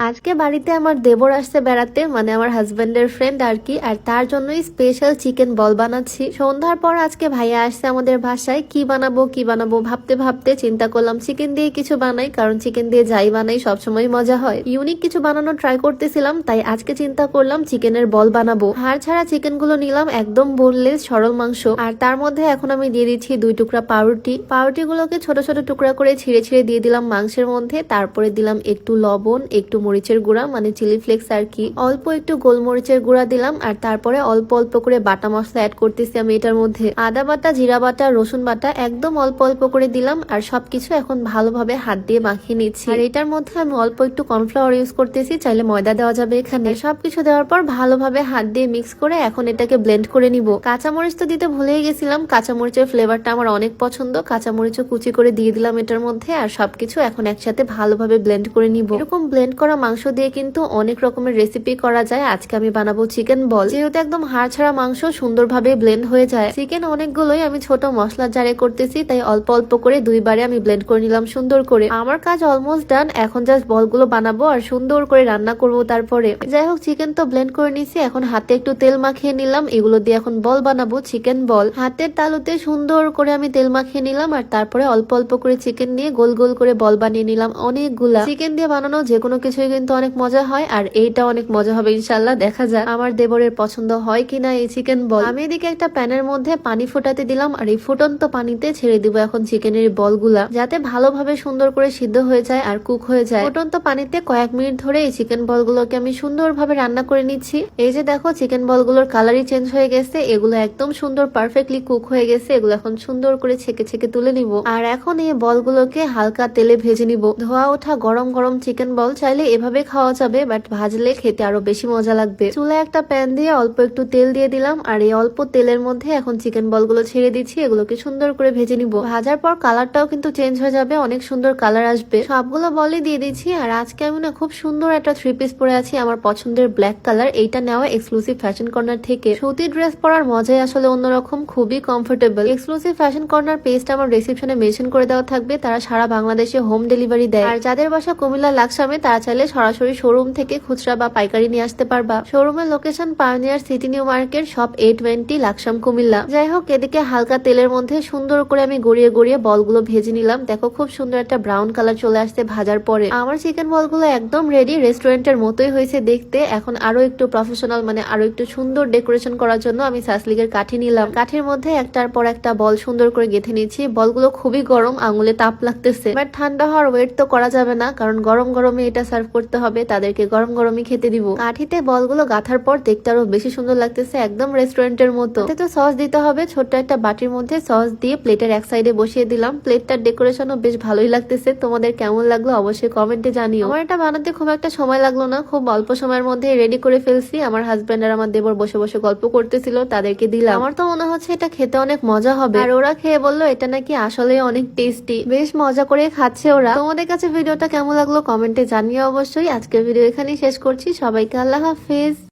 আজকে বাড়িতে আমার দেবর আসছে বেড়াতে, মানে আমার হাজবেন্ডের ফ্রেন্ড আর কি। আর তার জন্যই স্পেশাল চিকেন বল বানাচ্ছি। সন্ধ্যার পর আজকে ভাইয়া আসছে আমাদের বাসায়। কি বানাবো ভাবতে ভাবতে চিন্তা করলাম চিকেন দিয়ে কিছু বানাই, কারণ চিকেন দিয়ে যাই বানাই সবসময় মজা হয়। ইউনিক কিছু বানানোর ট্রাই করতেছিলাম, তাই আজকে চিন্তা করলাম চিকেনের বল বানাবো। হাড় ছাড়া চিকেন গুলো নিলাম, একদম বোনলেস সরল মাংস। আর তার মধ্যে এখন আমি দিয়ে দিচ্ছি 2 টুকরা পাউরুটি। পাউরুটি গুলোকে ছোট ছোট টুকরা করে ছিঁড়ে ছিঁড়ে দিয়ে দিলাম মাংসের মধ্যে। তারপরে দিলাম একটু লবণ, একটু মরিচের গুঁড়া মানে চিলি ফ্লেক্স আর কি, অল্প একটু গোলমরিচের গুঁড়া দিলাম। আর তারপরে অল্প অল্প করে বাটা মশলা অ্যাড করতেছি আমি এটার মধ্যে। আদা বাটা, জিরা বাটা, রসুন বাটা একদম অল্প অল্প করে দিলাম। আর সবকিছু এখন ভালোভাবে হাত দিয়ে মাখিয়ে নিচ্ছি। আর এটার মধ্যে আমি অল্প একটু কর্নফ্লাওয়ার ইউজ করতেছি, চাইলে ময়দা দেওয়া যাবে এখানে। সবকিছু দেওয়ার পর ভালোভাবে হাত দিয়ে মিক্স করে এখন এটাকে ব্লেন্ড করে নিব। কাঁচামরিচ তো দিতে ভুলেই গেছিলাম, কাঁচামরিচের ফ্লেভারটা আমার অনেক পছন্দ। কাঁচামরিচও কুচি করে দিয়ে দিলাম এটার মধ্যে। আর সবকিছু এখন একসাথে ভালোভাবে ব্লেন্ড করে নিব। এরকম ব্লেন্ড করা মাংস দিয়ে কিন্তু অনেক রকমের রেসিপি করা যায়। আজকে আমি বানাবো চিকেন বল, যেহেতু একদম হাড় ছাড়া মাংস সুন্দরভাবে ব্লেন্ড হয়ে যায়। চিকেন অনেকগুলোই আমি ছোট মশলা জারে করতেছি, তাই অল্প অল্প করে 2 বারে আমি ব্লেন্ড করে নিলাম সুন্দর করে। আমার কাজ অলমোস্ট ডান, এখন জাস্ট বলগুলো বানাবো আর সুন্দর করে রান্না করব। তারপরে যাই হোক, চিকেন তো ব্লেন্ড করে নিছি, এখন হাতে একটু তেল মাখিয়ে নিলাম। এগুলো দিয়ে এখন বল বানাবো, চিকেন বল। হাতের তালুতে সুন্দর করে আমি তেল মাখিয়ে নিলাম। আর তারপরে অল্প অল্প করে চিকেন নিয়ে গোল গোল করে বল বানিয়ে নিলাম অনেকগুলা। চিকেন দিয়ে বানানো যে কোনো কিছুই কিন্তু অনেক মজা হয়, আর এইটা অনেক মজা হবে ইনশাল্লাহ। দেখা যাক আমার দেবরের পছন্দ হয় কিনা এই চিকেন বল। আমি এদিকে একটা প্যানের মধ্যে পানি ফোটাতে দিলাম, আর এই ফুটন্ত পানিতে ছেড়ে দিব এখন চিকেনের বলগুলা, যাতে ভালোভাবে সুন্দর করে সিদ্ধ হয়ে যায় আর কুক হয়ে যায়। ফুটন্ত পানিতে কয়েক মিনিট ধরে এই চিকেন বলগুলোকে আমি সুন্দরভাবে রান্না করে নিচ্ছি। এই যে দেখো চিকেন বলগুলোর কালারই চেঞ্জ হয়ে গেছে, এগুলো একদম সুন্দর পারফেক্টলি কুক হয়ে গেছে। এগুলো এখন সুন্দর করে ছেঁকে ছেঁকে তুলে নিব। আর এখন এই বলগুলোকে হালকা তেলে ভেজে নিব। ধোয়া ওঠা গরম গরম চিকেন বল চাইলে এভাবে খাওয়া যাবে, বাট ভাজলে খেতে আরো বেশি মজা লাগবে। চুলায় একটা প্যান দিয়ে অল্প একটু তেল দিয়ে দিলাম, আর এই অল্প তেলের মধ্যে এখন চিকেন বলগুলো ছেড়ে দিচ্ছি। এগুলোকে সুন্দর করে ভেজে নিব। ভাজার পর কালারটাও কিন্তু চেঞ্জ হয়ে যাবে, অনেক সুন্দর কালার আসবে। সবগুলো বলই দিয়ে দিচ্ছি। আর আজকে আমি না খুব সুন্দর একটা 3 পিস পরে আছি, আমার পছন্দের ব্ল্যাক কালার। এইটা নেওয়া এক্সক্লুসিভ ফ্যাশন কর্নার থেকে। সুতি ড্রেস পরার মজাই আসলে অন্যরকম, খুবই কমফোর্টেবল। এক্সক্লুসিভ ফ্যাশন কর্নার পেজটা আমার ডেসক্রিপশনে মেনশন করে দেওয়া থাকবে। তারা সারা বাংলাদেশে হোম ডেলিভারি দেয়। আর যাদের বাসা কুমিল্লা লাকসামে, তারা চাইলে সরাসরি শোরুম থেকে খুচরা বা পাইকারি নিয়ে আসতে পারবা। শোরুমের location pioneer city new market, shop 820, Laksam, Comilla. যাই হোক, এদিকে হালকা তেলের মধ্যে সুন্দর করে আমি গড়িয়ে গড়িয়ে বলগুলো ভেজে নিলাম। দেখো খুব সুন্দর একটা ব্রাউন কালার চলে আসছে ভাজার পরে। আমার চিকেন বলগুলো একদম রেডি, রেস্টুরেন্টের মতোই হয়েছে দেখতে। এখন আরো একটু প্রফেশনাল, মানে আরো একটু সুন্দর ডেকোরেশন করার জন্য আমি সাসলিকের কাঠি নিলাম। কাঠির মধ্যে একটার পর একটা বল সুন্দর করে গেঁথে নিচ্ছি। বলগুলো খুবই গরম, আঙুলে তাপ লাগতেছে, বাট ঠান্ডা হওয়ার ওয়েট তো করা যাবে না, কারণ গরম গরমে এটা সার্ভ করতে হবে, তাদেরকে গরম গরমই খেতে দিব। কাঠিতে বলগুলো গাঁথার পর দেখতে আরো বেশি সুন্দর লাগতেছে, একদম রেস্টুরেন্টের মতো। এতে তো সস দিতে হবে। ছোট্ট একটা বাটির মধ্যে সস দিয়ে প্লেটের এক সাইডে বসিয়ে দিলাম। প্লেটটার ডেকোরেশনও বেশ ভালোই লাগতেছে। তোমাদের কেমন লাগলো অবশ্যই কমেন্টে জানিও। আমার এটা বানাতে খুব একটা সময় লাগলো না, খুব অল্প সময়ের মধ্যে রেডি করে ফেলছি। আমার হাজবেন্ড আর আমার দেবর বসে বসে গল্প করতেছিল, তাদেরকে দিলাম। আমার তো মনে হচ্ছে এটা খেতে অনেক মজা হবে। আর ওরা খেয়ে বললো এটা নাকি আসলে অনেক টেস্টি। বেশ মজা করে খাচ্ছে ওরা। তোমাদের কাছে ভিডিওটা কেমন লাগলো কমেন্টে জানিও অবশ্যই। আজকের ভিডিও এখানেই শেষ করছি। সবাইকে আল্লাহ হাফেজ।